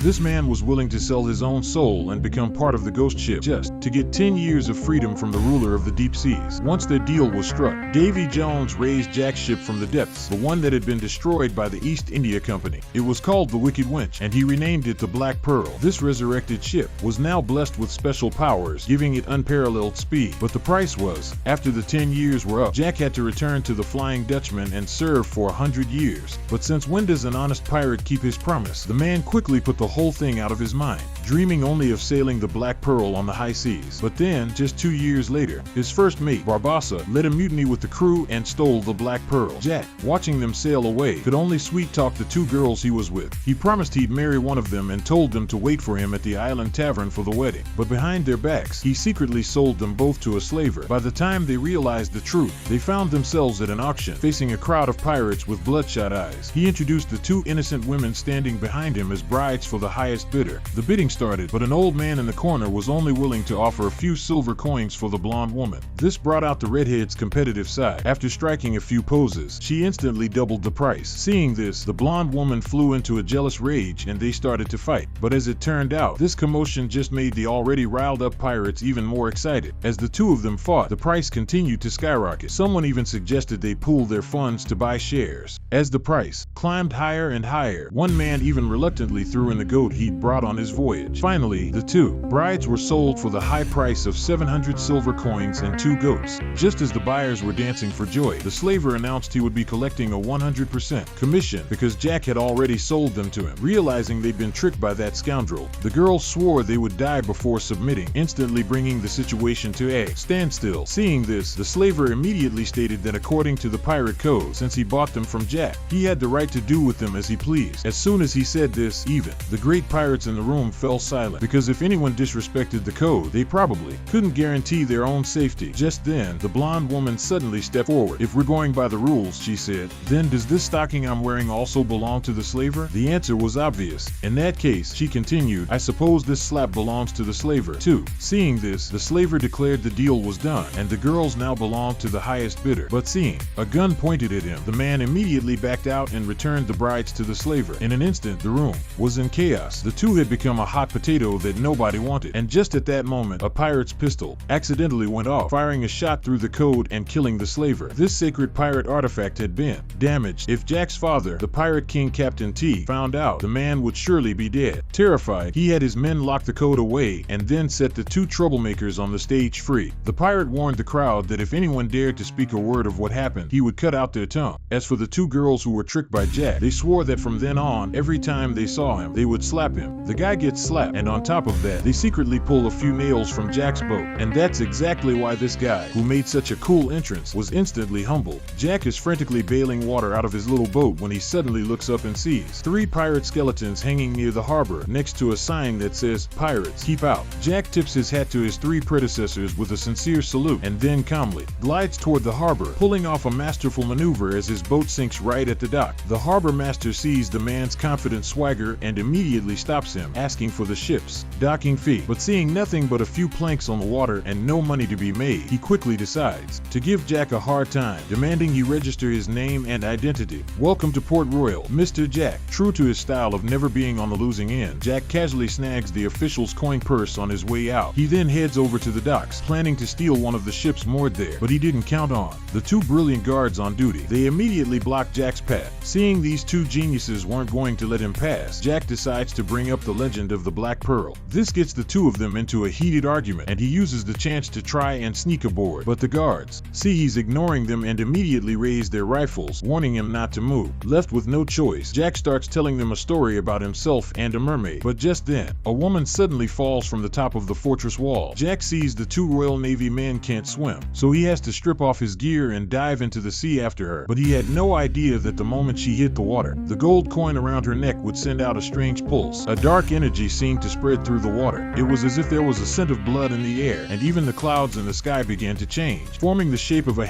This man was willing to sell his own soul and become part of the ghost ship just to get 10 years of freedom from the ruler of the deep seas. Once their deal was struck, Davy Jones raised Jack's ship from the depths, the one that had been destroyed by the East India Company. It was called the Wicked Wench, and he renamed it the Black Pearl. This resurrected ship was now blessed with special powers, giving it unparalleled speed. But the price was, after the 10 years were up, Jack had to return to the Flying Dutchman and serve for 100 years. But since when does an honest pirate keep his promise? The man quickly put the whole thing out of his mind, dreaming only of sailing the Black Pearl on the high seas. But then, just 2 years later, his first mate, Barbossa, led a mutiny with the crew and stole the Black Pearl. Jack, watching them sail away, could only sweet-talk the 2 girls he was with. He promised he'd marry one of them and told them to wait for him at the island tavern for the wedding. But behind their backs, he secretly sold them both to a slaver. By the time they realized the truth, they found themselves at an auction, facing a crowd of pirates with bloodshot eyes. He introduced the 2 innocent women standing behind him as brides for the highest bidder. The bidding started, but an old man in the corner was only willing to offer a few silver coins for the blonde woman. This brought out the redhead's competitive side. After striking a few poses, she instantly doubled the price. Seeing this, the blonde woman flew into a jealous rage and they started to fight. But as it turned out, this commotion just made the already riled up pirates even more excited. As the 2 of them fought, the price continued to skyrocket. Someone even suggested they pool their funds to buy shares. As the price climbed higher and higher, one man even reluctantly threw in the goat he'd brought on his voyage. Finally, the 2 brides were sold for the high price of 700 silver coins and 2 goats. Just as the buyers were dancing for joy, the slaver announced he would be collecting a 100% commission because Jack had already sold them to him. Realizing they'd been tricked by that scoundrel, the girls swore they would die before submitting, instantly bringing the situation to a standstill. Seeing this, the slaver immediately stated that according to the pirate code, since he bought them from Jack, he had the right to do with them as he pleased. As soon as he said this, even the great pirates in the room fell silent, because if anyone disrespected the code, they probably couldn't guarantee their own safety. Just then, the blonde woman suddenly stepped forward. "If we're going by the rules," she said, "then does this stocking I'm wearing also belong to the slaver?" The answer was obvious. In that case, she continued, "I suppose this slap belongs to the slaver, too." Seeing this, the slaver declared the deal was done, and the girls now belonged to the highest bidder. But seeing a gun pointed at him, the man immediately backed out and returned the brides to the slaver. In an instant, the room was in chaos. The 2 had become a hot potato that nobody wanted. And just at that moment, a pirate's pistol accidentally went off, firing a shot through the code and killing the slaver. This sacred pirate artifact had been damaged. If Jack's father, the pirate king Captain T, found out, the man would surely be dead. Terrified, he had his men lock the code away and then set the 2 troublemakers on the stage free. The pirate warned the crowd that if anyone dared to speak a word of what happened, he would cut out their tongue. As for the 2 girls who were tricked by Jack, they swore that from then on, every time they saw him, they would slap him. The guy gets slapped, and on top of that, they secretly pull a few nails from Jack's boat. And that's exactly why this guy, who made such a cool entrance, was instantly humbled. Jack is frantically bailing water out of his little boat when he suddenly looks up and sees 3 pirate skeletons hanging near the harbor next to a sign that says, "Pirates, keep out." Jack tips his hat to his 3 predecessors with a sincere salute and then calmly glides toward the harbor, pulling off a masterful maneuver as his boat sinks right at the dock. The harbor master sees the man's confident swagger and immediately stops him, asking for the ship's docking fee. But seeing nothing but a few planks on the water and no money to be made, he quickly decides to give Jack a hard time, demanding he register his name and identity. "Welcome to Port Royal, Mr. Jack." True to his style of never being on the losing end, Jack casually snags the official's coin purse on his way out. He then heads over to the docks, planning to steal one of the ships moored there, but he didn't count on the 2 brilliant guards on duty. They immediately block Jack's path. Seeing these 2 geniuses weren't going to let him pass, Jack decides to bring up the legend of the Black Pearl. This gets the 2 of them into a heated argument, and he uses the chance to try and sneak aboard. But the guards see he's ignoring them and immediately raise their rifles, warning him not to move. Left with no choice, Jack starts telling them a story about himself and a mermaid. But just then, a woman suddenly falls from the top of the fortress wall. Jack sees the 2 Royal Navy men can't swim, so he has to strip off his gear and dive into the sea after her. But he had no idea that the moment she hit the water, the gold coin around her neck would send out a strange pulse. A dark energy seemed to spread through the water. It was as if there was a scent of blood in the air, and even the clouds in the sky began to change, forming the shape of a